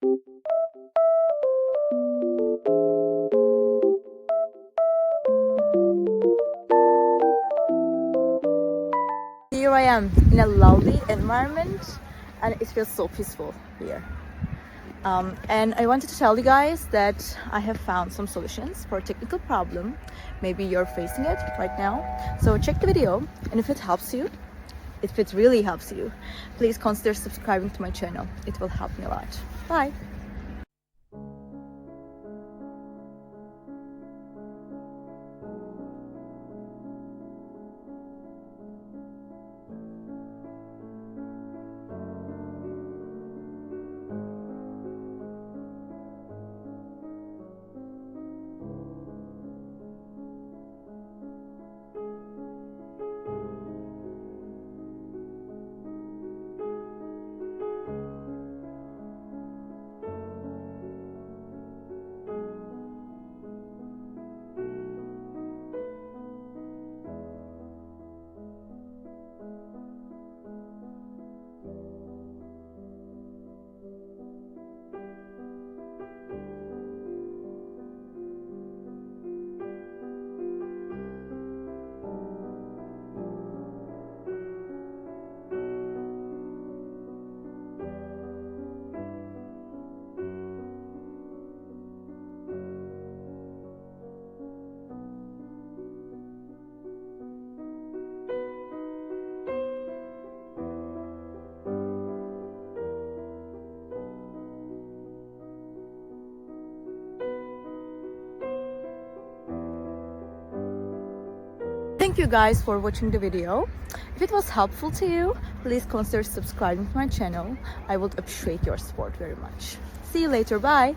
Here I am in a lovely environment and it feels so peaceful here. And I wanted to tell you guys that I have found some solutions for a technical problem. Maybe you're facing it right now. So check the video, and if it helps you, if it really helps you, please consider subscribing to my channel. It will help me a lot. Bye! Thank you guys for watching the video. If it was helpful to you, please consider subscribing to my channel. I would appreciate your support very much. See you later. Bye!